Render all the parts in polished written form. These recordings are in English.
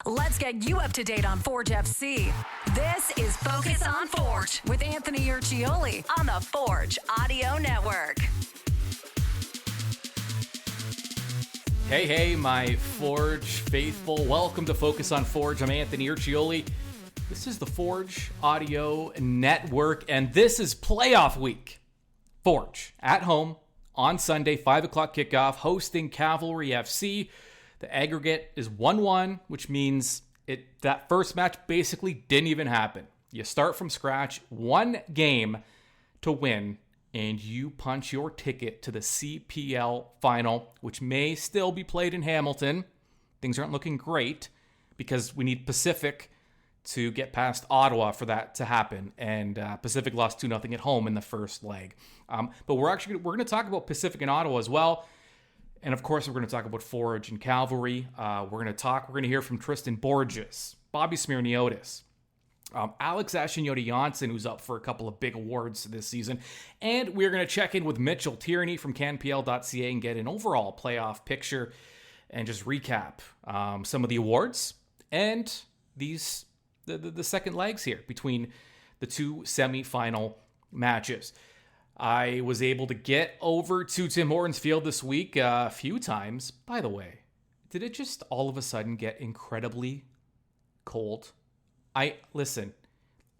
Let's get you up to date on Forge FC. This is Focus on Forge with Anthony Urciuoli on the Forge Audio Network. Hey, my Forge faithful. Welcome to Focus on Forge. I'm Anthony Urciuoli. This is the Forge Audio Network, and this is playoff week. Forge at home on Sunday, 5 o'clock kickoff, hosting Cavalry FC. The aggregate is 1-1, which means that first match basically didn't even happen. You start from scratch, one game to win, and you punch your ticket to the CPL Final, which may still be played in Hamilton. Things aren't looking great because we need Pacific to get past Ottawa for that to happen. And Pacific lost 2-0 at home in the first leg. But we're going to talk about Pacific and Ottawa as well. And of course, we're going to talk about Forge and Cavalry. We're going to hear from Tristan Borgers, Bobby Smyrniotis, Alex Achinioti-Jönsson, who's up for a couple of big awards this season. And we're going to check in with Mitchell Tierney from CPL.ca and get an overall playoff picture and just recap some of the awards and the second legs here between the two semi-final matches. I was able to get over to Tim Hortons Field this week a few times. By the way, did it just all of a sudden get incredibly cold? Listen,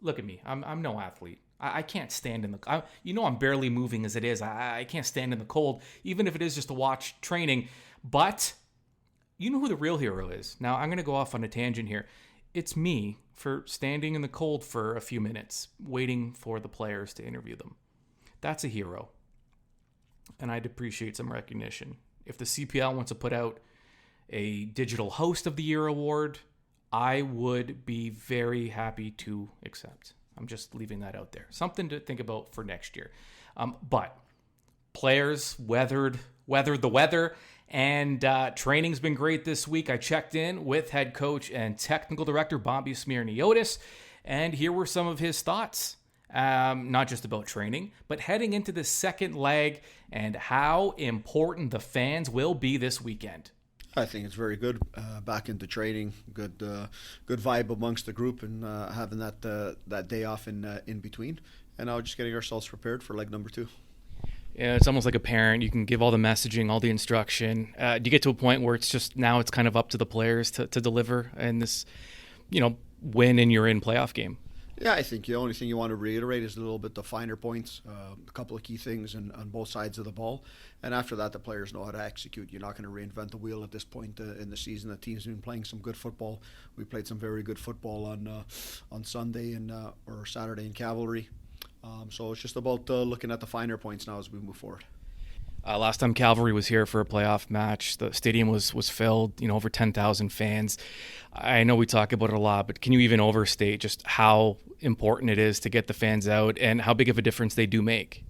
look at me. I'm no athlete. I can't stand in the... I'm barely moving as it is. I can't stand in the cold, even if it is just to watch training. But you know who the real hero is. Now, I'm going to go off on a tangent here. It's me for standing in the cold for a few minutes, waiting for the players to interview them. That's a hero. And I'd appreciate some recognition. If the CPL wants to put out a Digital Host of the Year award, I would be very happy to accept. I'm just leaving that out there. Something to think about for next year. But players weathered the weather, and training's been great this week. I checked in with head coach and technical director Bobby Smyrniotis, and here were some of his thoughts. Not just about training, but heading into the second leg and how important the fans will be this weekend. I think it's very good. Back into training, good vibe amongst the group, and having that day off in between, and now just getting ourselves prepared for leg number 2. Yeah, it's almost like a parent. You can give all the messaging, all the instruction. Do you get to a point where it's just now it's kind of up to the players to deliver in this, win in your playoff game? Yeah, I think the only thing you want to reiterate is a little bit the finer points, a couple of key things on both sides of the ball. And after that, the players know how to execute. You're not going to reinvent the wheel at this point in the season. The team's been playing some good football. We played some very good football on Sunday or Saturday in Cavalry. So it's just about looking at the finer points now as we move forward. Last time Cavalry was here for a playoff match, the stadium was filled, over 10,000 fans. I know we talk about it a lot, but can you even overstate just how important it is to get the fans out and how big of a difference they do make?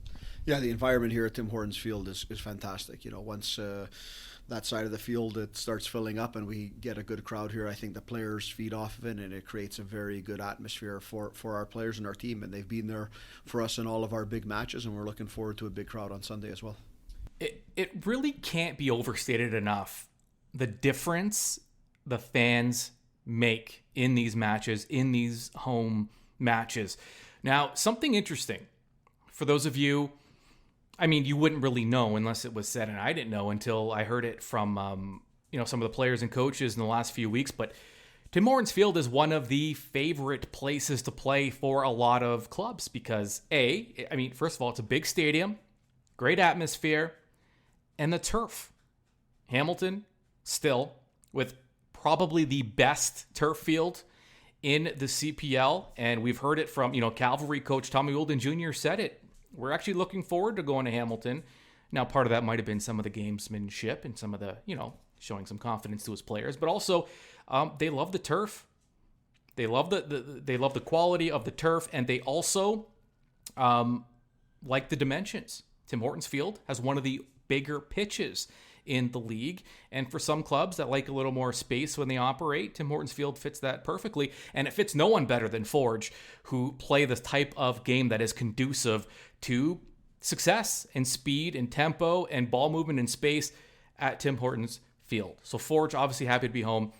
Yeah, the environment here at Tim Hortons Field is fantastic. Once that side of the field it starts filling up and we get a good crowd here, I think the players feed off of it, and it creates a very good atmosphere for our players and our team. And they've been there for us in all of our big matches, and we're looking forward to a big crowd on Sunday as well. It really can't be overstated enough, the difference the fans make in these matches, in these home matches. Now, something interesting for those of you, you wouldn't really know unless it was said, and I didn't know until I heard it from some of the players and coaches in the last few weeks, but Tim Hortons Field is one of the favorite places to play for a lot of clubs because first of all, it's a big stadium, great atmosphere, and the turf. Hamilton, still, with probably the best turf field in the CPL. And we've heard it from, Cavalry coach Tommy Wilden Jr. said it. We're actually looking forward to going to Hamilton. Now, part of that might have been some of the gamesmanship and some of the, showing some confidence to his players. But also, they love the turf. They love the quality of the turf. And they also like the dimensions. Tim Hortons Field has one of the bigger pitches in the league. And for some clubs that like a little more space when they operate, Tim Hortons Field fits that perfectly. And it fits no one better than Forge, who play this type of game that is conducive to success and speed and tempo and ball movement and space at Tim Hortons Field. So Forge, obviously happy to be home.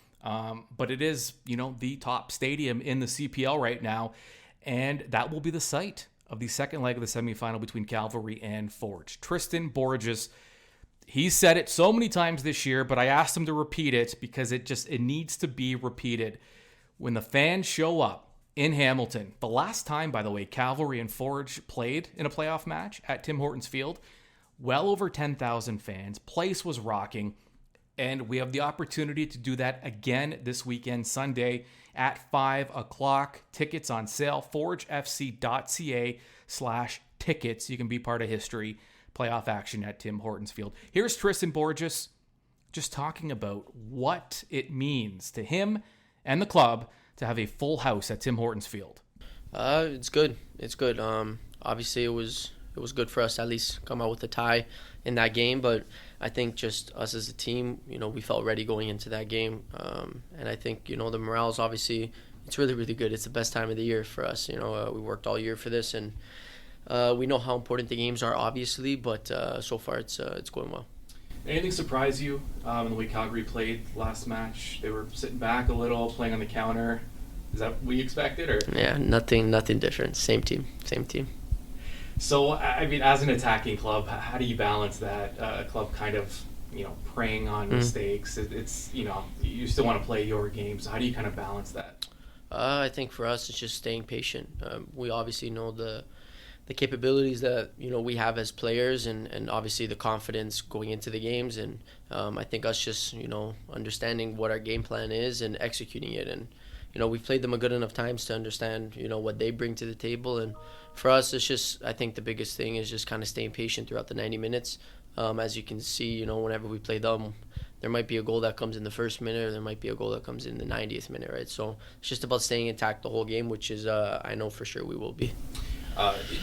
But it is, the top stadium in the CPL right now. And that will be the site of the second leg of the semifinal between Cavalry and Forge. Tristan Borgers, he said it so many times this year, but I asked him to repeat it because it needs to be repeated. When the fans show up in Hamilton, the last time, by the way, Cavalry and Forge played in a playoff match at Tim Hortons Field, well over 10,000 fans. Place was rocking. And we have the opportunity to do that again this weekend, Sunday at 5 o'clock. Tickets on sale, forgefc.ca/tickets. You can be part of history. Playoff action at Tim Hortons Field. Here's Tristan Borgers just talking about what it means to him and the club to have a full house at Tim Hortons Field. It's good. It's good. Obviously, it was good for us to at least come out with a tie in that game, but I think just us as a team, we felt ready going into that game. And I think, the morale is obviously, it's really, really good. It's the best time of the year for us. We worked all year for this, and we know how important the games are, obviously, but so far it's going well. Anything surprise you in the way Calgary played last match? They were sitting back a little, playing on the counter. Is that what you expected? Or? Yeah, nothing different. Same team. So, as an attacking club, how do you balance that? A club kind of, preying on mistakes. It's you still want to play your game. So how do you kind of balance that? I think for us, it's just staying patient. We obviously know the capabilities that we have as players, and obviously the confidence going into the games. And I think us just understanding what our game plan is and executing it. And we've played them a good enough times to understand what they bring to the table. And for us, it's just, I think the biggest thing is just kind of staying patient throughout the 90 minutes. As you can see, whenever we play them, there might be a goal that comes in the first minute, or there might be a goal that comes in the 90th minute, right? So it's just about staying intact the whole game, which is, I know for sure we will be.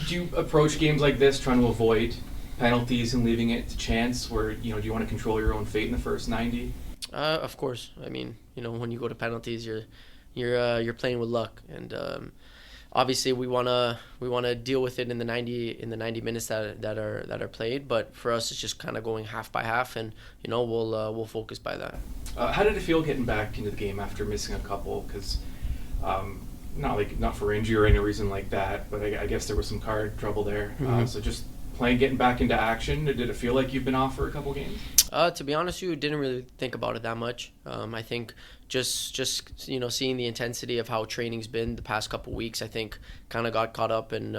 Do you approach games like this trying to avoid penalties and leaving it to chance, where, do you want to control your own fate in the first 90? Of course. I mean, when you go to penalties, you're playing with luck, and obviously we wanna deal with it in the 90 minutes that are played. But for us, it's just kind of going half by half, and we'll focus by that. How did it feel getting back into the game after missing a couple? Because not for injury or any reason like that, but I guess there was some card trouble there. So just getting back into action. Did it feel like you've been off for a couple games? To be honest with you, didn't really think about it that much. I think just seeing the intensity of how training's been the past couple weeks, I think kind of got caught up in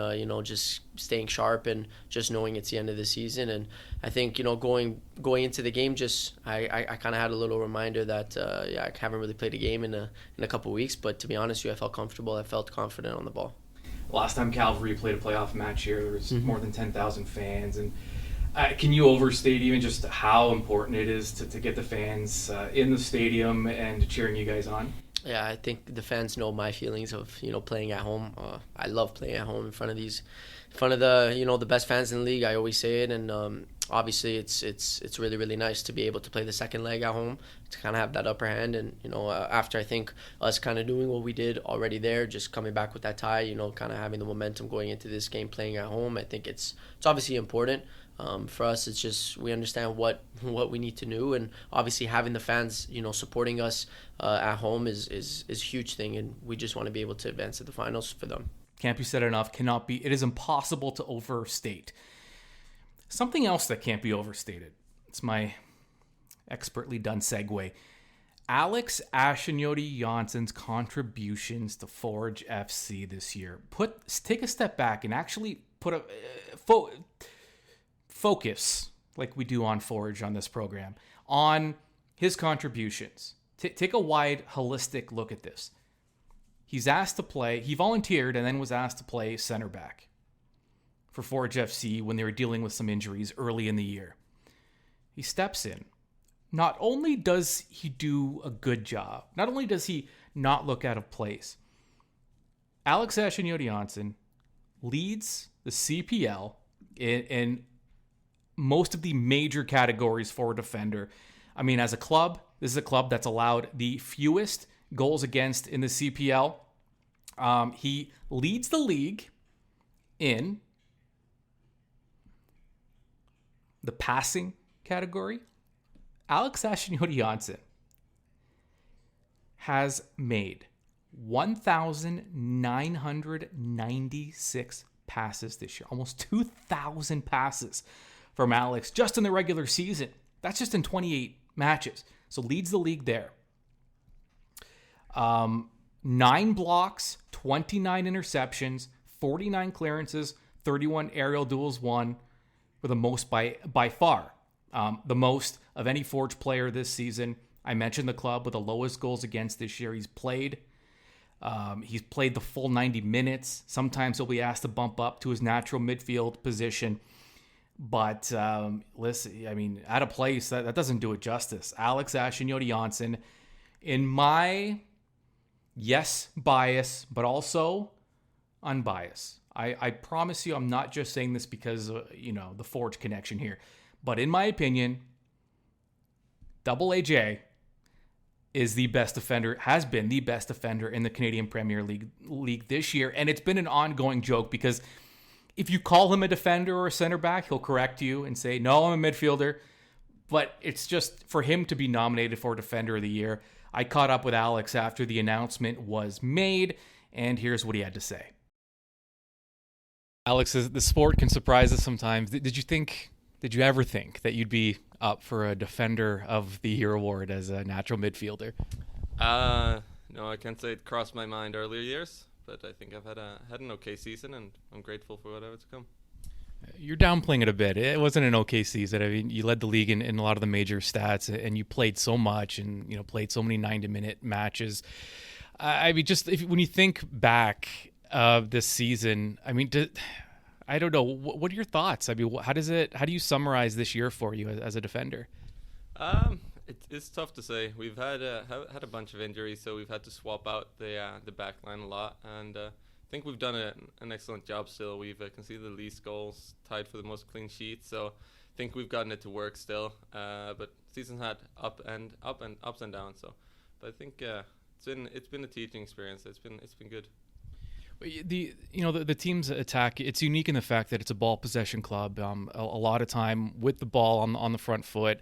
just staying sharp and just knowing it's the end of the season. And I think going into the game, just I kind of had a little reminder that I haven't really played a game in a couple weeks. But to be honest with you, I felt comfortable. I felt confident on the ball. Last time Cavalry played a playoff match here, there was more than 10,000 fans. And can you overstate even just how important it is to get the fans in the stadium and cheering you guys on? Yeah, I think the fans know my feelings of playing at home. I love playing at home in front of the the best fans in the league. I always say it, and obviously it's really, really nice to be able to play the second leg at home, to kind of have that upper hand. And after I think us kind of doing what we did already there, just coming back with that tie, kind of having the momentum going into this game, playing at home, I think it's obviously important. For us, it's just we understand what we need to do, and obviously having the fans supporting us at home is a huge thing, and we just want to be able to advance to the finals for them. Can't be said enough. It is impossible to overstate. Something else that can't be overstated. It's my expertly done segue. Alex Achinioti-Jönsson's contributions to Forge FC this year. Take a step back and actually put a focus, like we do on Forge on this program, on his contributions. Take a wide, holistic look at this. He's asked to play. He volunteered and then was asked to play center back for Forge FC when they were dealing with some injuries early in the year. He steps in. Not only does he do a good job, not only does he not look out of place, Alex Achinioti-Jönsson leads the CPL in most of the major categories for a defender. I mean, as a club, this is a club that's allowed the fewest goals against in the CPL. He leads the league in the passing category. Alex Achinioti-Jönsson has made 1,996 passes this year. Almost 2,000 passes from Alex just in the regular season. That's just in 28 matches. So leads the league there. 9 blocks, 29 interceptions, 49 clearances, 31 aerial duels won, for the most by far. The most of any Forge player this season. I mentioned the club with the lowest goals against this year. He's played the full 90 minutes. Sometimes he'll be asked to bump up to his natural midfield position. But listen, I mean, at a place that doesn't do it justice. Alex Achinioti-Jönsson, in my bias, but also unbiased. I promise you, I'm not just saying this because the Forge connection here, but in my opinion, Double AJ is the best defender, has been the best defender in the Canadian Premier League this year, and it's been an ongoing joke because if you call him a defender or a center back, he'll correct you and say, no, I'm a midfielder. But it's just for him to be nominated for Defender of the Year. I caught up with Alex after the announcement was made, and here's what he had to say. Alex, the sport can surprise us sometimes. Did you ever think that you'd be up for a Defender of the Year award as a natural midfielder? No, I can't say it crossed my mind earlier years. But I think I've had an okay season, and I'm grateful for whatever to come. You're downplaying it a bit. It wasn't an okay season. I mean, you led the league in a lot of the major stats, and you played so much, and played so many 90-minute matches. I mean, just when you think back of this season, I mean, I don't know. What are your thoughts? I mean, how do you summarize this year for you as a defender? It's tough to say. We've had a bunch of injuries, so we've had to swap out the back line a lot, and I think we've done an excellent job still. We've conceded the least goals, tied for the most clean sheets, so I think we've gotten it to work still. But season's had ups and downs. So, but I think it's been a teaching experience. It's been good. The team's attack, it's unique in the fact that it's a ball possession club. A lot of time with the ball on the front foot.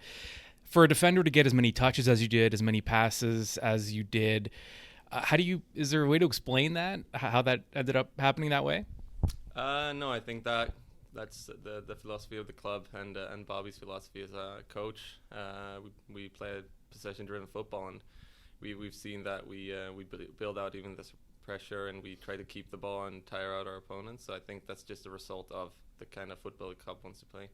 For a defender to get as many touches as you did, as many passes as you did, is there a way to explain that? How that ended up happening that way? No, I think that's the philosophy of the club and Bobby's philosophy as a coach. We play possession-driven football, and we've seen that we build out even this pressure, and we try to keep the ball and tire out our opponents. So I think that's just a result of the kind of football the club wants to play.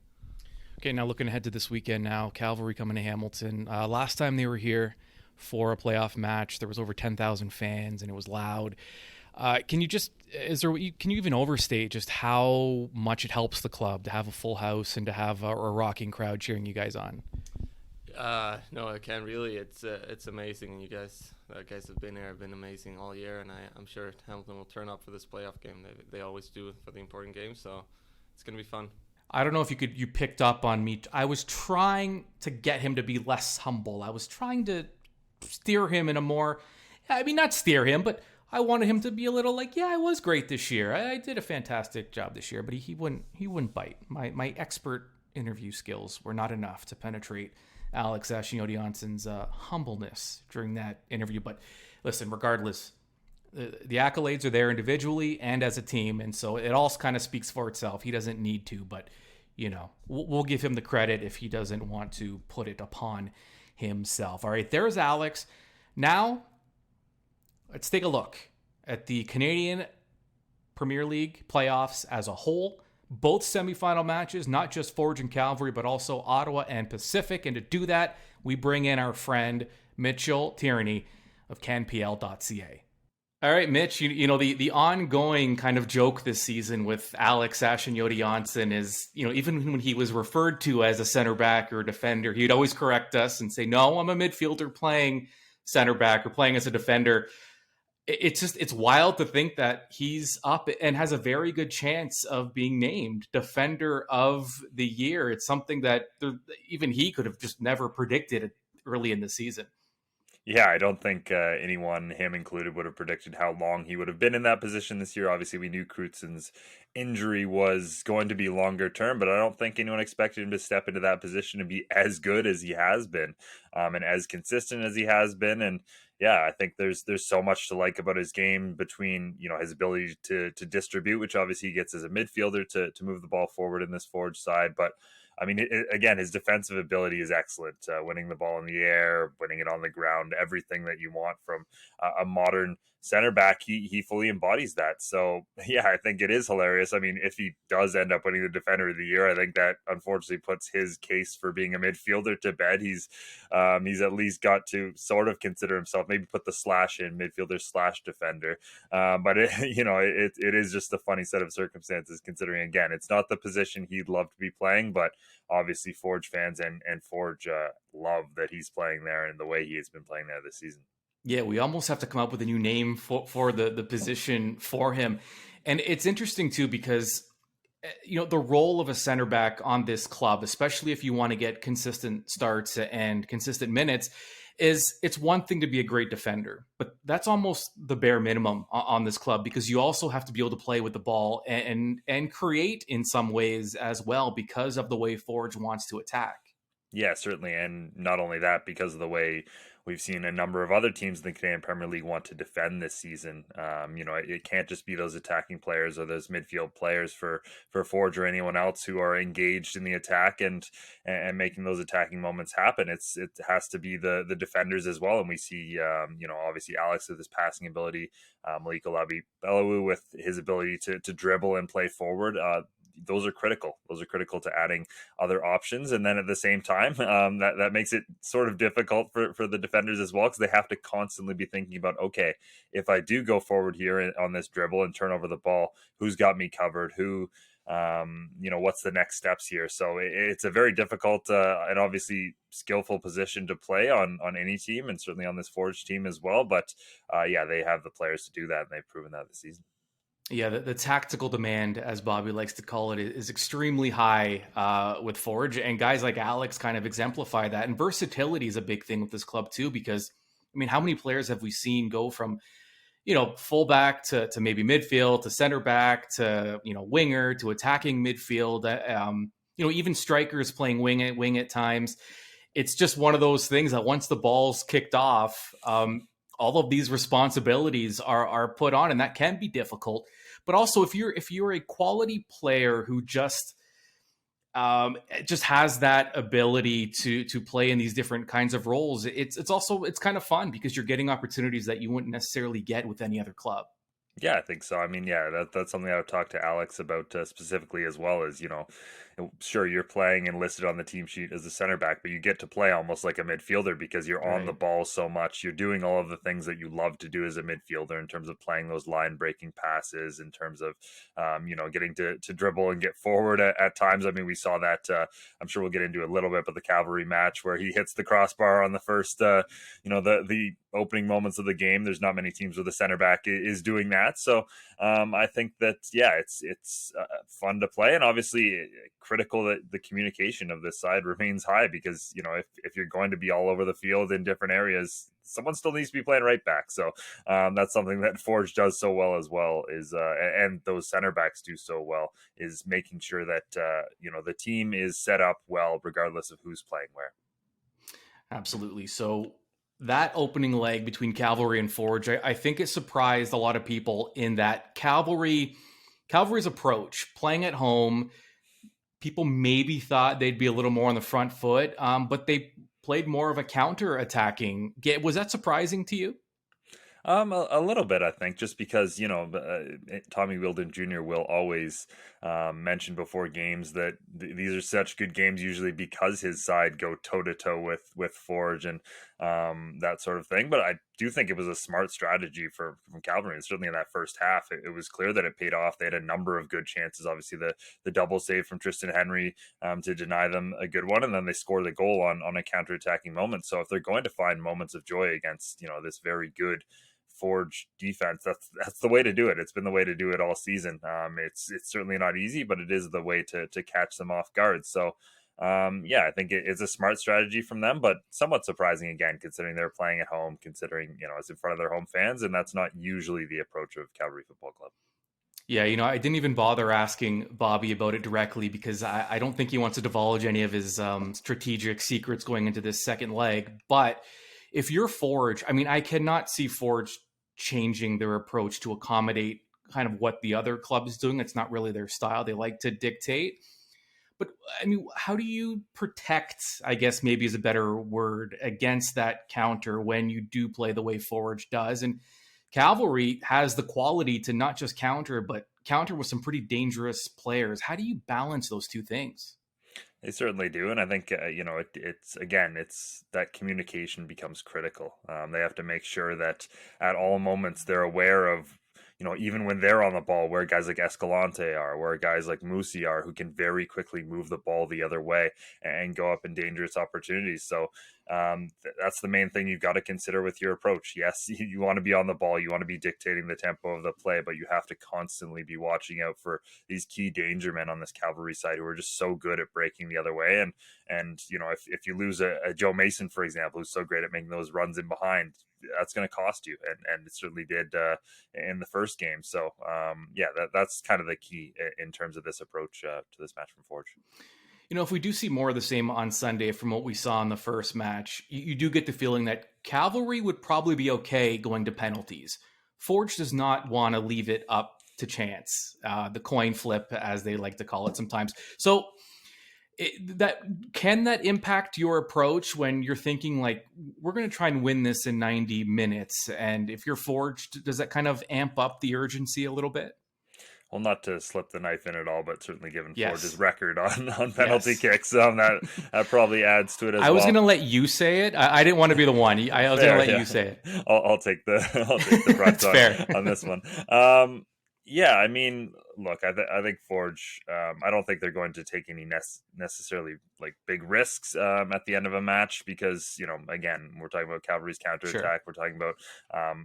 Okay, now looking ahead to this weekend now, Cavalry coming to Hamilton. Last time they were here for a playoff match, there was over 10,000 fans, and it was loud. Can you even overstate just how much it helps the club to have a full house and to have a rocking crowd cheering you guys on? No, I can't really. It's amazing. You guys have been here, have been amazing all year, and I'm sure Hamilton will turn up for this playoff game. They always do for the important games, so it's going to be fun. I don't know if you picked up on me. I was trying to get him to be less humble. I was trying to steer him in a more, not steer him, but I wanted him to be a little like, yeah, I was great this year. I did a fantastic job this year, but he wouldn't bite. My expert interview skills were not enough to penetrate Alex Achinioti-Jönsson's humbleness during that interview. But listen, regardless, the accolades are there individually and as a team, and so it all kind of speaks for itself. He doesn't need to, but we'll give him the credit if he doesn't want to put it upon himself. All right, there's Alex. Now let's take a look at the Canadian Premier League playoffs as a whole. Both semi-final matches, not just Forge and Cavalry, but also Ottawa and Pacific. And to do that, we bring in our friend Mitchell Tierney of CanPL.ca. All right, Mitch, the ongoing kind of joke this season with Alex Achinioti-Jönsson is, even when he was referred to as a center back or a defender, he'd always correct us and say, no, I'm a midfielder playing center back or playing as a defender. It's wild to think that he's up and has a very good chance of being named Defender of the Year. It's something that even he could have just never predicted early in the season. Yeah, I don't think anyone, him included, would have predicted how long he would have been in that position this year. Obviously, we knew Krutzen's injury was going to be longer term, but I don't think anyone expected him to step into that position and be as good as he has been and as consistent as he has been. And yeah, I think there's so much to like about his game, between, his ability to distribute, which obviously he gets as a midfielder to move the ball forward in this Forge side. But I mean, again, his defensive ability is excellent. Winning the ball in the air, winning it on the ground, everything that you want from a modern center back, he fully embodies that. So yeah, I think it is hilarious. I mean, if he does end up winning the Defender of the Year, I think that unfortunately puts his case for being a midfielder to bed. He's at least got to sort of consider himself, maybe put the slash in midfielder / defender. But it is just a funny set of circumstances, considering, again, it's not the position he'd love to be playing, but obviously Forge fans and Forge love that he's playing there and the way he has been playing there this season. Yeah, we almost have to come up with a new name for the position for him. And it's interesting too, because the role of a center back on this club, especially if you want to get consistent starts and consistent minutes, is it's one thing to be a great defender, but that's almost the bare minimum on this club, because you also have to be able to play with the ball and create in some ways as well, because of the way Forge wants to attack. Yeah, certainly. And not only that, because of the way we've seen a number of other teams in the Canadian Premier League want to defend this season. It can't just be those attacking players or those midfield players for Forge or anyone else who are engaged in the attack and making those attacking moments happen. It has to be the defenders as well. And we see, obviously Alex with his passing ability, Malik Alabi-Belawu with his ability to dribble and play forward. Those are critical. Those are critical to adding other options. And then at the same time, that makes it sort of difficult for the defenders as well, because they have to constantly be thinking about, okay, if I do go forward here on this dribble and turn over the ball, who's got me covered? What's the next steps here? So it's a very difficult and obviously skillful position to play on any team, and certainly on this Forge team as well. But they have the players to do that, and they've proven that this season. Yeah, the tactical demand, as Bobby likes to call it, is extremely high with Forge, and guys like Alex kind of exemplify that. And versatility is a big thing with this club too, because I mean, how many players have we seen go from, fullback to maybe midfield to center back to winger to attacking midfield? Even strikers playing wing at times. It's just one of those things that once the ball's kicked off, all of these responsibilities are put on, and that can be difficult. But also, if you're a quality player who just has that ability to play in these different kinds of roles, it's kind of fun, because you're getting opportunities that you wouldn't necessarily get with any other club. Yeah, I think so. I mean, that's something I would talk to Alex about specifically as well. As sure, you're playing and listed on the team sheet as a center back, but you get to play almost like a midfielder, because you're on the ball so much. You're doing all of the things that you love to do as a midfielder, in terms of playing those line breaking passes, in terms of getting to dribble and get forward at times. I mean, we saw that. I'm sure we'll get into a little bit, but the Cavalry match where he hits the crossbar on the first, the opening moments of the game. There's not many teams where the center back is doing that. So I think that, it's fun to play, and obviously critical that the communication of this side remains high, because, if you're going to be all over the field in different areas, someone still needs to be playing right back. So that's something that Forge does so well as well, is and those center backs do so well, is making sure that, the team is set up well, regardless of who's playing where. Absolutely. So that opening leg between Cavalry and Forge, I think it surprised a lot of people, in that Cavalry's approach, playing at home, people maybe thought they'd be a little more on the front foot, but they played more of a counter-attacking game. Was that surprising to you? A little bit, I think, just because, Tommy Wheeldon Jr. will always mention before games that these are such good games, usually because his side go toe-to-toe with Forge and that sort of thing. But I do think it was a smart strategy from Cavalry. And certainly in that first half, it was clear that it paid off. They had a number of good chances. Obviously, the double save from Tristan Henry to deny them a good one, and then they score the goal on a counter-attacking moment. So if they're going to find moments of joy against, this very good Forge defense, that's the way to do it. It's been the way to do it all season. It's certainly not easy, but it is the way to catch them off guard. So I think it's a smart strategy from them, but somewhat surprising, again, considering they're playing at home, considering it's in front of their home fans, and that's not usually the approach of Cavalry Football Club. Yeah, I didn't even bother asking Bobby about it directly, because I don't think he wants to divulge any of his strategic secrets going into this second leg. But if you're Forge, I mean, I cannot see Forge changing their approach to accommodate kind of what the other club is doing. It's not really their style. They like to dictate. But I mean, how do you protect, I guess maybe is a better word, against that counter when you do play the way Forge does? And Cavalry has the quality to not just counter, but counter with some pretty dangerous players. How do you balance those two things? They certainly do, and I think it's that communication becomes critical. They have to make sure that at all moments they're aware of, even when they're on the ball, where guys like Escalante are, where guys like Musi are, who can very quickly move the ball the other way and go up in dangerous opportunities. So that's the main thing you've got to consider with your approach. Yes, you want to be on the ball, you want to be dictating the tempo of the play, but you have to constantly be watching out for these key danger men on this Cavalry side who are just so good at breaking the other way. And if you lose a Joe Mason, for example, who's so great at making those runs in behind, that's going to cost you, and it certainly did in the first game. So that's kind of the key in terms of this approach to this match from Forge. If we do see more of the same on Sunday from what we saw in the first match, you do get the feeling that Cavalry would probably be okay going to penalties. Forge does not want to leave it up to chance, the coin flip, as they like to call it sometimes. So can that impact your approach when you're thinking like, we're going to try and win this in 90 minutes? And if you're Forge, does that kind of amp up the urgency a little bit? Well, not to slip the knife in at all, but certainly given Yes. Forge's record on penalty kicks, that probably adds to it as well. I was going to let you say it. I didn't want to be the one. I was going to let you say it. I'll take the brunt on this one. I mean, look, I think Forge, I don't think they're going to take any necessarily like big risks at the end of a match because, again, we're talking about Cavalry's counterattack. Sure. We're talking about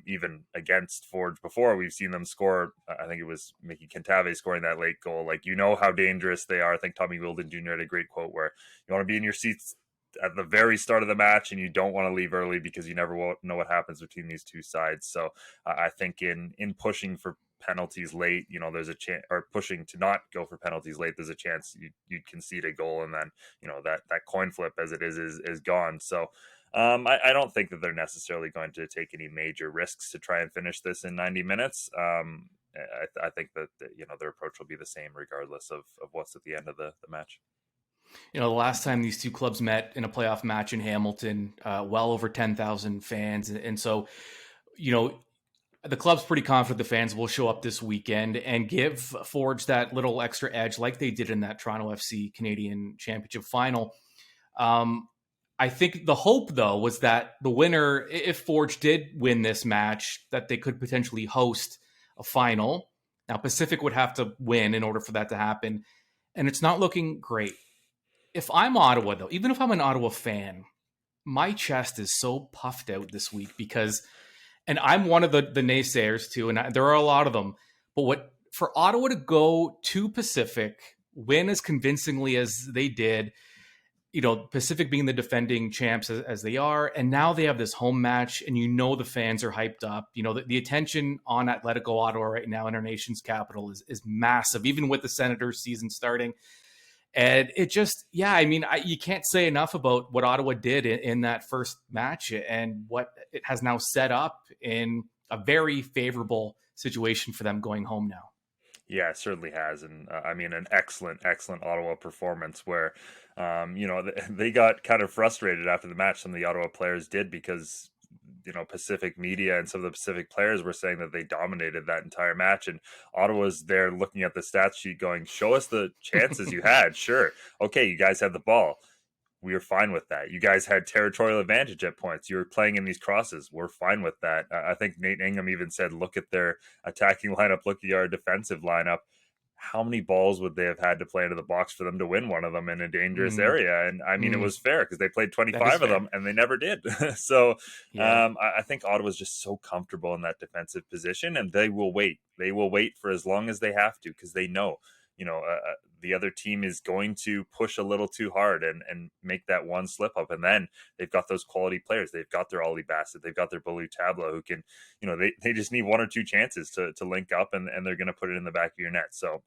even against Forge before, we've seen them score. I think it was Mickey Cantave scoring that late goal. Like, how dangerous they are. I think Tommy Wilden Jr. had a great quote where you want to be in your seats at the very start of the match and you don't want to leave early because you never know what happens between these two sides. So I think in pushing for penalties late, there's a chance, or pushing to not go for penalties late, there's a chance you'd concede a goal, and then that coin flip as it is gone. So I don't think that they're necessarily going to take any major risks to try and finish this in 90 minutes. I think that their approach will be the same regardless of what's at the end of the match. The last time these two clubs met in a playoff match in Hamilton, well over 10,000 fans. And so, the club's pretty confident the fans will show up this weekend and give Forge that little extra edge like they did in that Toronto FC Canadian Championship final. I think the hope, though, was that the winner, if Forge did win this match, that they could potentially host a final. Now, Pacific would have to win in order for that to happen. And it's not looking great. If I'm Ottawa, though, even if I'm an Ottawa fan, my chest is so puffed out this week because, and I'm one of the naysayers too, and there are a lot of them, but for Ottawa to go to Pacific, win as convincingly as they did, Pacific being the defending champs as they are, and now they have this home match, and the fans are hyped up. The attention on Atletico Ottawa right now in our nation's capital is massive, even with the Senators season starting. And it just, you can't say enough about what Ottawa did in that first match and what it has now set up in a very favorable situation for them going home now. Yeah, it certainly has. And an excellent Ottawa performance where, they got kind of frustrated after the match. Some of the Ottawa players did because Pacific media and some of the Pacific players were saying that they dominated that entire match, and Ottawa's there looking at the stats sheet going, show us the chances you had. Sure. Okay. You guys had the ball. We were fine with that. You guys had territorial advantage at points. You were playing in these crosses. We're fine with that. I think Nate Ingham even said, look at their attacking lineup, look at our defensive lineup. How many balls would they have had to play into the box for them to win one of them in a dangerous area? And it was fair because they played 25 of them and they never did. So I think Ottawa's just so comfortable in that defensive position, and they will wait. They will wait for as long as they have to because they know, the other team is going to push a little too hard and make that one slip up. And then they've got those quality players. They've got their Ollie Bassett. They've got their Baloo Tableau who can, they just need one or two chances to link up and they're going to put it in the back of your net. So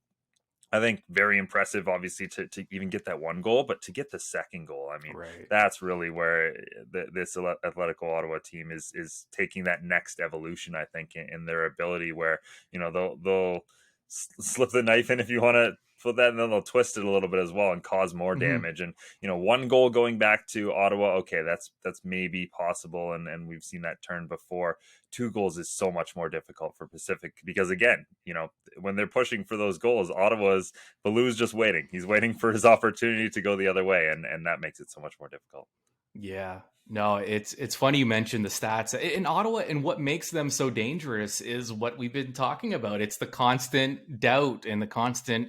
I think very impressive, obviously, to even get that one goal, but to get the second goal, I mean, Right. that's really where this Atletico Ottawa team is taking that next evolution, I think, in their ability where, they'll slip the knife in, if you want to put that, and then they'll twist it a little bit as well and cause more damage. And, one goal going back to Ottawa, okay, that's maybe possible. And we've seen that turn before. 2 goals is so much more difficult for Pacific because, again, when they're pushing for those goals, Ballou's just waiting. He's waiting for his opportunity to go the other way. And that makes it so much more difficult. Yeah, no, it's funny you mentioned the stats in Ottawa, and what makes them so dangerous is what we've been talking about. It's the constant doubt and the constant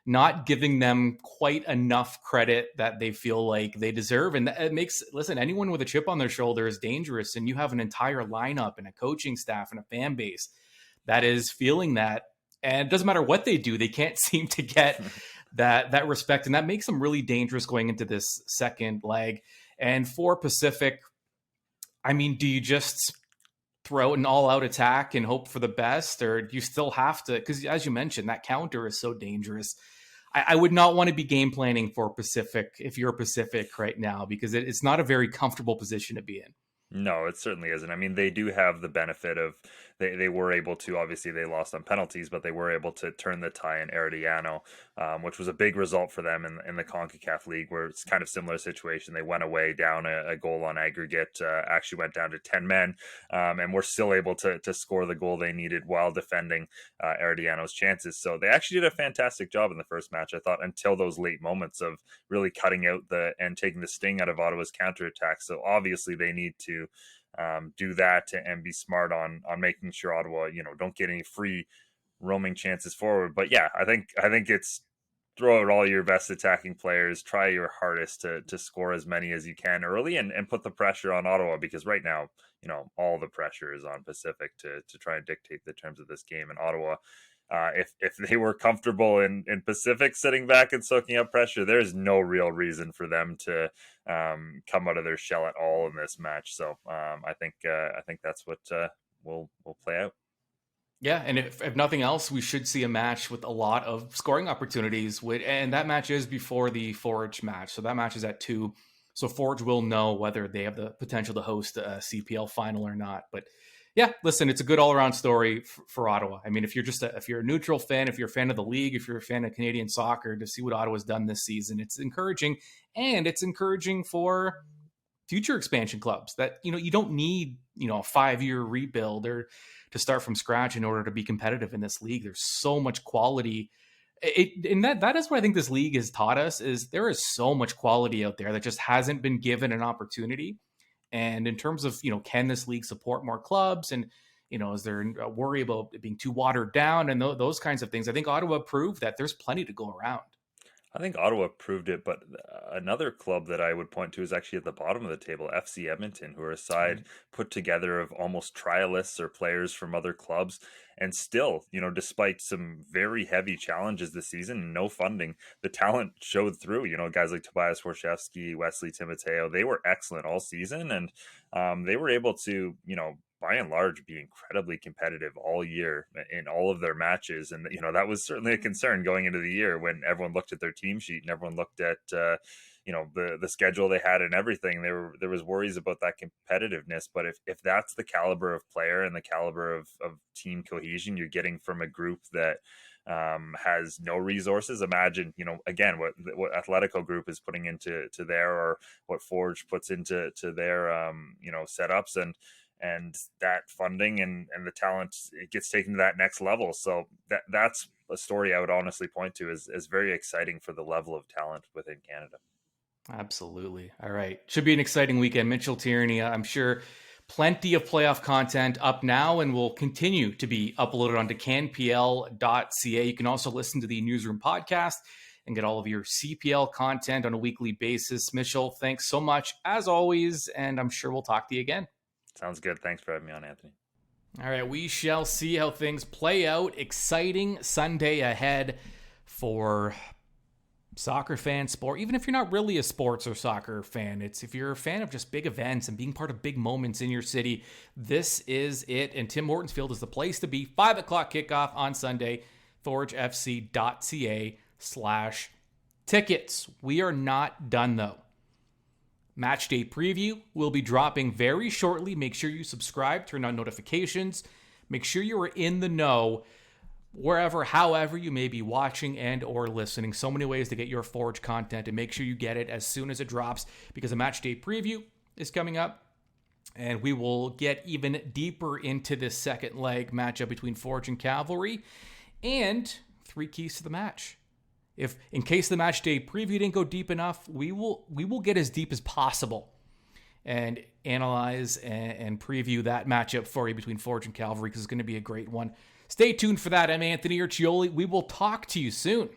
not giving them quite enough credit that they feel like they deserve. And it makes, listen, anyone with a chip on their shoulder is dangerous. And you have an entire lineup and a coaching staff and a fan base that is feeling that. And it doesn't matter what they do, they can't seem to get that respect. And that makes them really dangerous going into this second leg. And for Pacific, I mean, do you just throw an all-out attack and hope for the best? Or do you still have to, because as you mentioned, that counter is so dangerous. I would not want to be game planning for Pacific if you're Pacific right now, because it's not a very comfortable position to be in. No, it certainly isn't. I mean, they do have the benefit of they were able to, obviously they lost on penalties, but they were able to turn the tie in Herediano, which was a big result for them in the CONCACAF League, where it's kind of similar situation. They went away down a goal on aggregate, actually went down to 10 men, and were still able to score the goal they needed while defending Herediano's chances. So they actually did a fantastic job in the first match, I thought, until those late moments of really cutting out and taking the sting out of Ottawa's counterattack. So obviously they need to do that and be smart on making sure Ottawa, don't get any free roaming chances forward. But yeah, I think it's throw out all your best attacking players, try your hardest to score as many as you can early and put the pressure on Ottawa, because right now, all the pressure is on Pacific to try and dictate the terms of this game. And Ottawa, if they were comfortable in Pacific sitting back and soaking up pressure, there's no real reason for them to come out of their shell at all in this match. So I think that's what will play out. Yeah, and if nothing else, we should see a match with a lot of scoring opportunities. And that match is before the Forge match, so that match is at 2. So Forge will know whether they have the potential to host a CPL final or not. But yeah, listen, it's a good all-around story for Ottawa. I mean, if you're a neutral fan, if you're a fan of the league, if you're a fan of Canadian soccer, to see what Ottawa's done this season, it's encouraging. And it's encouraging for future expansion clubs that, you don't need, a 5-year rebuild or to start from scratch in order to be competitive in this league. There's so much quality. And that is what I think this league has taught us, is there is so much quality out there that just hasn't been given an opportunity. And in terms of, can this league support more clubs? And, is there a worry about it being too watered down and those kinds of things? I think Ottawa proved that there's plenty to go around. I think Ottawa proved it, but another club that I would point to is actually at the bottom of the table, FC Edmonton, who are a side put together of almost trialists or players from other clubs. And still, despite some very heavy challenges this season and no funding, the talent showed through. Guys like Tobias Warshevsky, Wesley Timoteo, they were excellent all season. And they were able to, by and large, be incredibly competitive all year in all of their matches. And, that was certainly a concern going into the year when everyone looked at their team sheet and everyone looked at, the schedule they had and everything. There was worries about that competitiveness. But if that's the caliber of player and the caliber of team cohesion you're getting from a group that has no resources, imagine, again, what Atletico Group is putting into there, or what Forge puts into their, setups and that funding and the talent, it gets taken to that next level. So that's a story I would honestly point to as very exciting for the level of talent within Canada. Absolutely. All right. Should be an exciting weekend. Mitchell Tierney, I'm sure plenty of playoff content up now and will continue to be uploaded onto CanPL.ca. You can also listen to the Newsroom podcast and get all of your CPL content on a weekly basis. Mitchell, thanks so much as always, and I'm sure we'll talk to you again. Sounds good. Thanks for having me on, Anthony. All right, we shall see how things play out. Exciting Sunday ahead for soccer fan, sport. Even if you're not really a sports or soccer fan, if you're a fan of just big events and being part of big moments in your city, this is it. And Tim Hortons Field is the place to be. 5 o'clock kickoff on Sunday. ForgeFC.ca Tickets. We are not done though. Match day preview will be dropping very shortly. Make sure you subscribe, turn on notifications. Make sure you are in the know wherever, however you may be watching and or listening. So many ways to get your Forge content, and make sure you get it as soon as it drops, because a match day preview is coming up. And we will get even deeper into this second leg matchup between Forge and Cavalry, and 3 keys to the match. If in case the match day preview didn't go deep enough, we will get as deep as possible and analyze and preview that matchup for you between Forge and Cavalry, because it's going to be a great one. Stay tuned for that. I'm Anthony Urciuoli. We will talk to you soon.